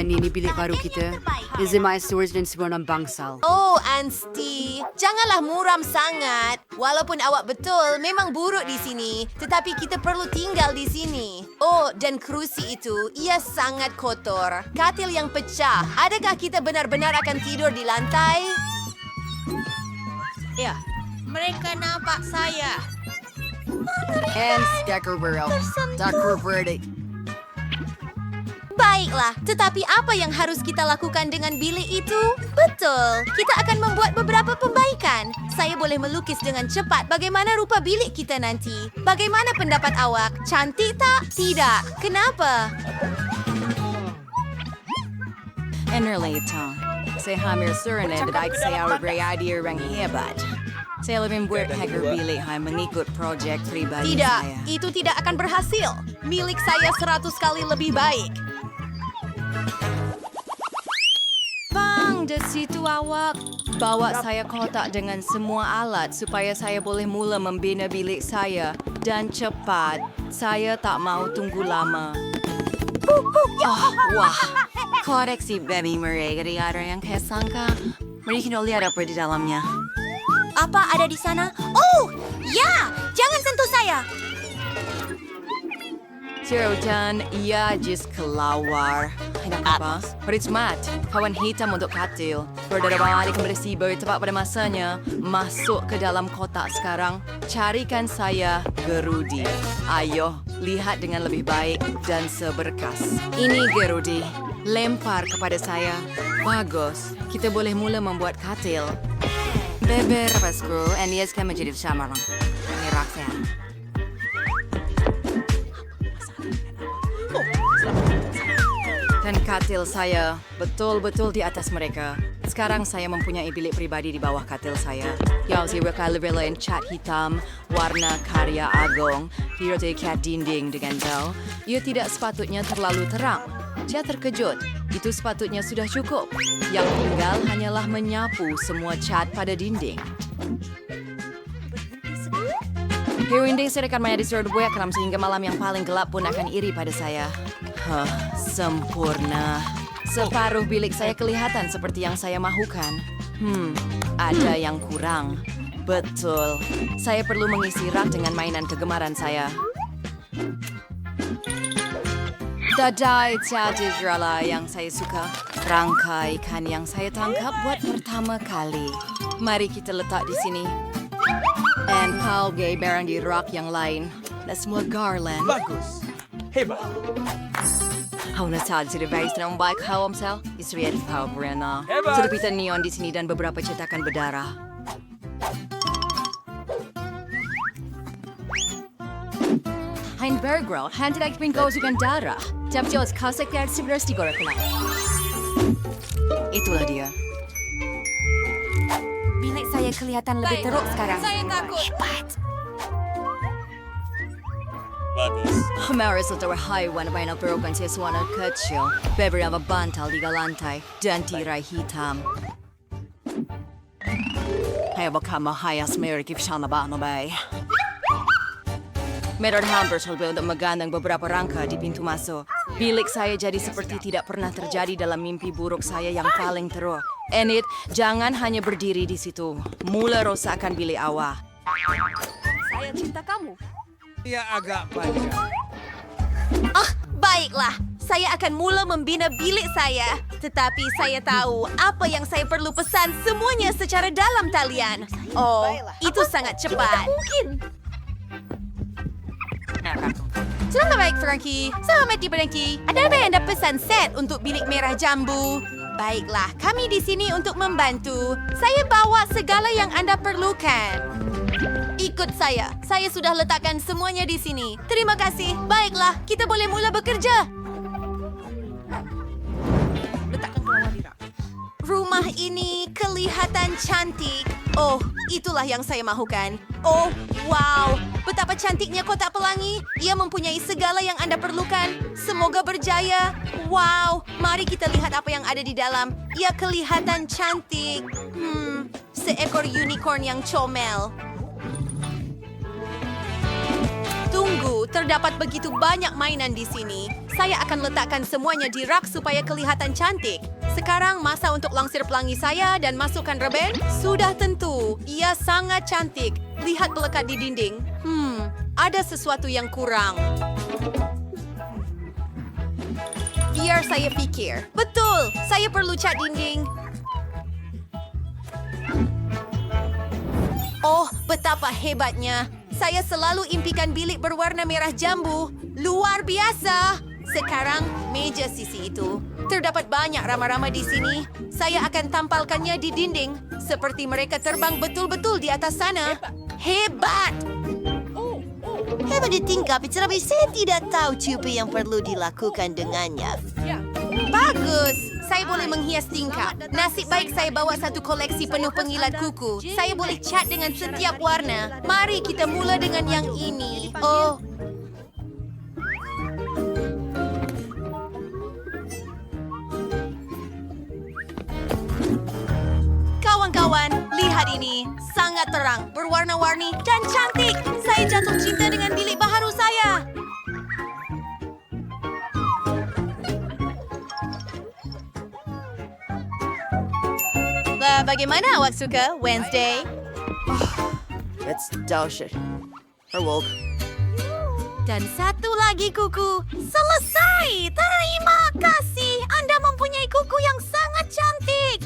ini bilik baru kita. Izimai storage dan semua orang bangsal. Oh, Ansti, janganlah muram sangat. Walaupun awak betul memang buruk di sini, tetapi kita perlu tinggal di sini. Oh, dan kerusi itu, ia sangat kotor. Katil yang pecah. Adakah kita benar-benar akan tidur di lantai? Ya, mereka nampak saya. And Decker Verde. Baiklah, tetapi apa yang harus kita lakukan dengan bilik itu? Betul, kita akan membuat beberapa perbaikan. Saya boleh melukis dengan cepat bagaimana rupa bilik kita nanti. Bagaimana pendapat awak? Cantik tak? Tidak. Kenapa? Enerlito, saya hampir sering tidak saya berada orang hebat. Saya lebih membuat hacker bilik hanya mengikut projek pribadi Tidak, saya. itu tidak akan berhasil. Milik saya 100 kali lebih baik. Bang, di situ awak. Bawa saya kotak dengan semua alat supaya saya boleh mula membina bilik saya. Dan cepat. Saya tak mau tunggu lama. Oh, wah. Koreksi baby mereka di ada yang kaya sangka. Mereka lihat apa di dalamnya. Apa ada di sana? Oh, ya! Jangan sentuh saya! Zero dan ia just keluar. Enak apa? Prismat, kawan hitam untuk katil. Berdara balik bersih tepat pada masanya. Masuk ke dalam kotak sekarang. Carikan saya Gerudi. Ayo, lihat dengan lebih baik dan seberkas. Ini Gerudi. Lempar kepada saya. Bagus. Kita boleh mula membuat katil. Beber pasku, and ia akan menjadi samaran. Ini Roxanne. Dan katil saya betul-betul di atas mereka. Sekarang saya mempunyai bilik pribadi di bawah katil saya. Yang berkala-kala cat hitam, warna karya Agong, hiraukan kat dinding dengan jauh. Ia tidak sepatutnya terlalu terang. Saya terkejut. Itu sepatutnya sudah cukup. Yang tinggal hanyalah menyapu semua cat pada dinding. Hirinding saya akan di seluruh buaya kelam sehingga malam yang paling gelap pun akan iri pada saya. Sempurna. Separuh bilik saya kelihatan seperti yang saya mahukan. Ada yang kurang. Betul. Saya perlu mengisi rak dengan mainan kegemaran saya. Dadai jadi drala yang saya suka. Rangkai ikan yang saya tangkap buat pertama kali. Mari kita letak di sini. And kau gay barang di rak yang lain. Dan semua garland. Bagus. Hebat. Kau nasad si device na baik kau amsel. Istri at kau berena. Hebat. Sedepitan neon di sini dan beberapa cetakan berdarah. Heinbergrel, hanti lagi pin kau sukan darah. Tapi jos kasek dari sebelas di gorek lang. Itulah dia. Bilik saya kelihatan lebih teruk sekarang. Saya takut. Hebat. Bagus. Maris atau haiwan may naperokan sa suwana kecil. Beber ang bantal di lantai dan tirai hitam. Kaya baka mahayas merikip siya na ba ano bay? Meron hampers untuk magandang beberapa rangka di pintu masuk. Bilik saya jadi seperti tidak pernah terjadi dalam mimpi buruk saya yang paling teruk. Enid, jangan hanya berdiri di situ. Mula rosakkan bilik awak. Saya cinta kamu. Ia agak panjang. Baiklah. Saya akan mula membina bilik saya. Tetapi saya tahu apa yang saya perlu pesan semuanya secara dalam talian. Oh, itu sangat cepat. Mungkin. Selamat baik, Frankie. Selamat di Frankie. Ada apa Anda pesan set untuk bilik merah jambu? Baiklah, kami di sini untuk membantu. Saya bawa segala yang Anda perlukan. Ikut saya. Saya sudah letakkan semuanya di sini. Terima kasih. Baiklah, kita boleh mula bekerja. Letakkan kelawar di rak. Rumah ini kelihatan cantik. Oh, itulah yang saya mahukan. Oh, wow. Betapa cantiknya kotak pelangi. Ia mempunyai segala yang Anda perlukan. Semoga berjaya. Wow, mari kita lihat apa yang ada di dalam. Ia kelihatan cantik. Seekor unicorn yang comel. Tunggu, terdapat begitu banyak mainan di sini. Saya akan letakkan semuanya di rak supaya kelihatan cantik. Sekarang masa untuk langsir pelangi saya dan masukkan reben. Sudah tentu, ia sangat cantik. Lihat pelekat di dinding. Ada sesuatu yang kurang. Biar saya pikir. Betul, saya perlu cat dinding. Oh, betapa hebatnya. Saya selalu impikan bilik berwarna merah jambu. Luar biasa. Sekarang, meja sisi itu. Terdapat banyak rama-rama di sini. Saya akan tampalkannya di dinding. Seperti mereka terbang betul-betul di atas sana. Hebat! Hebat ditingkap, tetapi saya tidak tahu cupi yang perlu dilakukan dengannya. Bagus! Saya boleh menghias tingkap. Nasib baik saya bawa satu koleksi penuh pengilat kuku. Saya boleh cat dengan setiap warna. Mari kita mula dengan yang ini. Oh, kawan-kawan, lihat ini. Sangat terang, berwarna-warni, dan cantik. Saya jatuh cinta dengan bilik baharu saya. Bagaimana awak suka Wednesday? It's delicious. Herwog. Dan satu lagi kuku. Selesai! Terima kasih. Anda mempunyai kuku yang sangat cantik.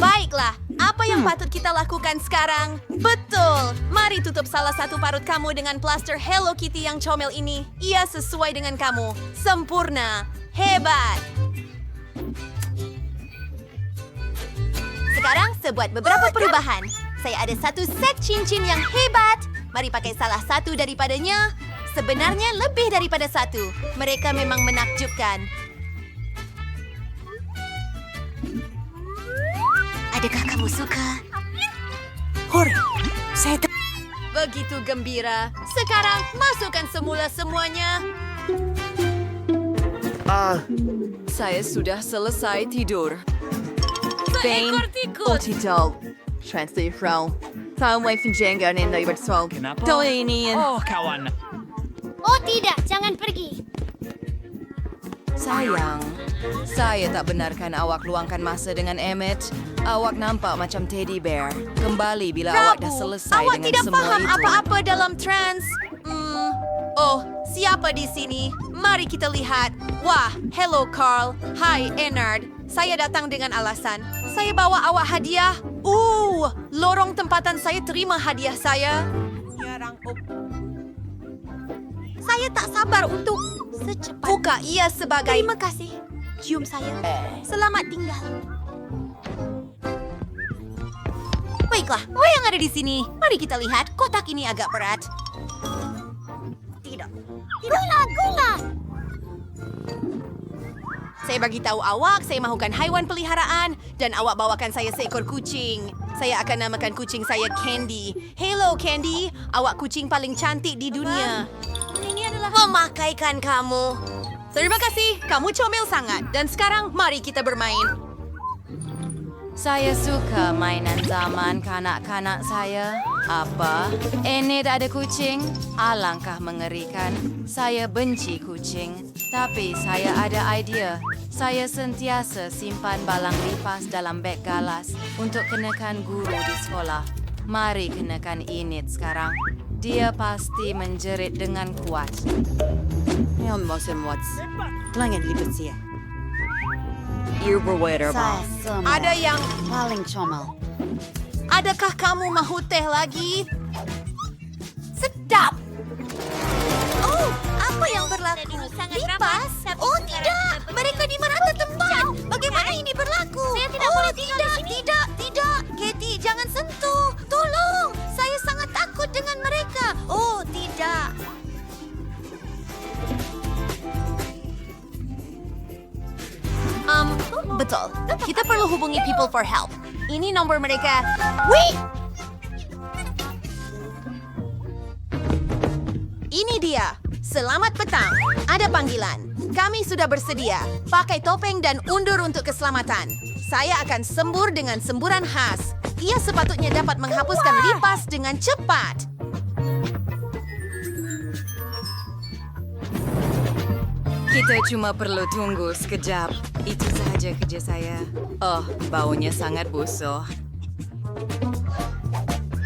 Baiklah, apa yang patut kita lakukan sekarang? Betul! Mari tutup salah satu parut kamu dengan plaster Hello Kitty yang comel ini. Ia sesuai dengan kamu. Sempurna. Hebat! Sekarang sebuat beberapa perubahan. Saya ada satu set cincin yang hebat. Mari pakai salah satu daripadanya. Sebenarnya lebih daripada satu. Mereka memang menakjubkan. Adakah kamu suka? Hore, saya Begitu gembira. Sekarang masukkan semula semuanya. Saya sudah selesai tidur. Bane, Otito, Translate Frau. Tahu wife jengan in the bersol. Kenapa? Tahu ini. Oh, kawan. Oh tidak, jangan pergi. Sayang, saya tak benarkan awak luangkan masa dengan Emmett. Awak nampak macam teddy bear. Kembali bila awak dah selesai awak dengan tidak semua faham itu. apa-apa dalam trans. Oh, siapa di sini? Mari kita lihat. Wah, hello Carl. Hai Ennard. Saya datang dengan alasan. Saya bawa awak hadiah. Lorong tempatan saya terima hadiah saya. Saya tak sabar untuk secepat buka ia sebagai terima kasih. Cium saya. Selamat tinggal. Baiklah, apa yang ada di sini? Mari kita lihat. Kotak ini agak berat. Tidak. Gula. Saya bagi tahu awak, saya mahukan haiwan peliharaan dan awak bawakan saya seekor kucing. Saya akan namakan kucing saya Candy. Hello Candy, awak kucing paling cantik di dunia. Ini adalah memakaikan kamu. Terima kasih, kamu comel sangat. Dan sekarang mari kita bermain. Saya suka mainan zaman kanak-kanak saya. Apa? Ini tak ada kucing? Alangkah mengerikan. Saya benci kucing. Tapi saya ada idea. Saya sentiasa simpan balang lipas dalam beg galas untuk kenakan guru di sekolah. Mari kenakan Enid sekarang. Dia pasti menjerit dengan kuat. Yang musim what's langit lipat siya. Saya semua Ada yang... paling comel. Adakah kamu mahu teh lagi? Sedap! Oh, apa yang berlaku? Lipas? Oh, tidak! Mereka di merata tempat! Bagaimana ini berlaku? Saya tidak boleh tinggal di sini. Tidak! Katie, jangan sentuh! Tolong! Saya sangat takut dengan mereka! Oh, tidak! Betul. Kita perlu hubungi People for Help. Ini nomor mereka. Wait! Ini dia. Selamat petang. Ada panggilan. Kami sudah bersedia. Pakai topeng dan undur untuk keselamatan. Saya akan sembur dengan semburan khas. Ia sepatutnya dapat menghapuskan lipas dengan cepat. Kita cuma perlu tunggu sekejap. Itu sahaja kerja saya. Oh, baunya sangat busuk.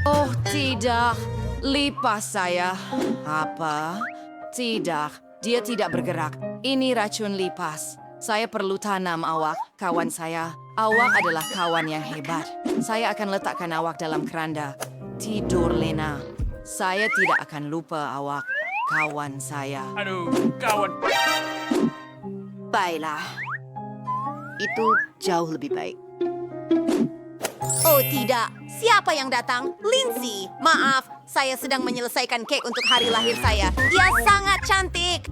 Oh, tidak. Lipas saya. Apa? Tidak. Dia tidak bergerak. Ini racun lipas. Saya perlu tanam awak, kawan saya. Awak adalah kawan yang hebat. Saya akan letakkan awak dalam keranda. Tidur, Lena. Saya tidak akan lupa awak, kawan saya. Aduh, kawan. Baiklah. Itu jauh lebih baik. Oh tidak, siapa yang datang? Lindsay. Maaf, saya sedang menyelesaikan kek untuk hari lahir saya. Dia sangat cantik.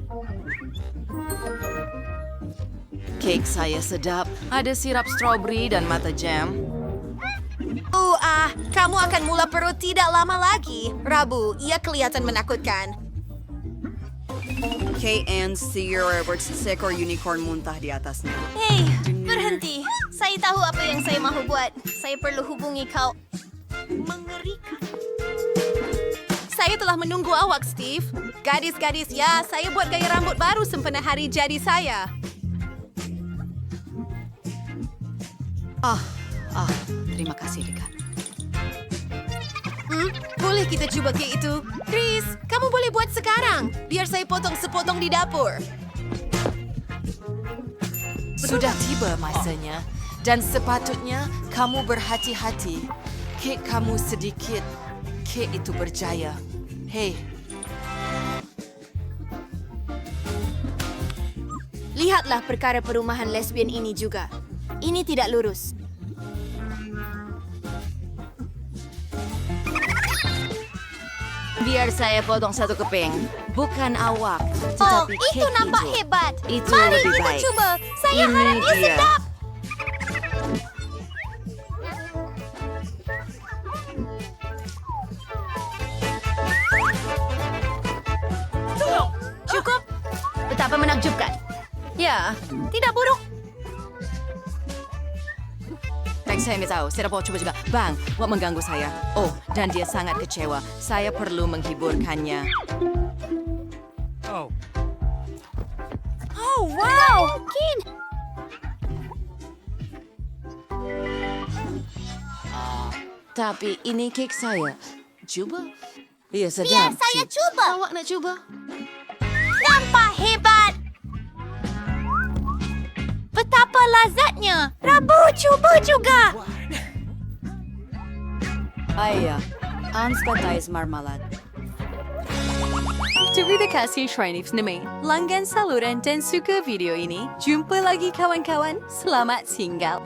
Kek saya sedap. Ada sirap strawberry dan mata jam. Kamu akan mula perut tidak lama lagi. Rabu, ia kelihatan menakutkan. KNC Roberts seekor unicorn muntah di atasnya. Hei, berhenti. Saya tahu apa yang saya mahu buat. Saya perlu hubungi kau. Mengerikan. Saya telah menunggu awak, Steve. Gadis-gadis, ya, saya buat gaya rambut baru sempena hari jadi saya. Terima kasih, dekat. Boleh kita coba kek itu? Chris, kamu boleh buat sekarang. Biar saya potong sepotong di dapur. Sudah tiba masanya. Dan sepatutnya kamu berhati-hati. Kek kamu sedikit. Kek itu berjaya. Hei, Lihatlah perkara perumahan lesbian ini juga. Ini tidak lurus. biar saya potong satu keping. Bukan awak, Oh, tetapi itu kek nampak hijau. hebat. Itu Mari lebih kita baik. coba. Saya Ini harap dia dia. sedap. Cukup. Betapa menakjubkan. Ya, Tidak buruk. baik saya ingin tahu. Saya dapat coba juga. Bang, Wak mengganggu saya. Oh, dan dia sangat kecewa. Saya perlu menghiburkannya. Oh, Oh, wow. Mungkin. Tapi ini kek saya. Coba. Iya, sedap. Biar saya coba. Awak nak coba? Nampak hebat. Betapa lazatnya. Rabu, cuba juga. Ayah, unspecified marmalade. Terima kasih Shriners Neme. Langgan saluran dan suka video ini. Jumpa lagi kawan-kawan. Selamat tinggal.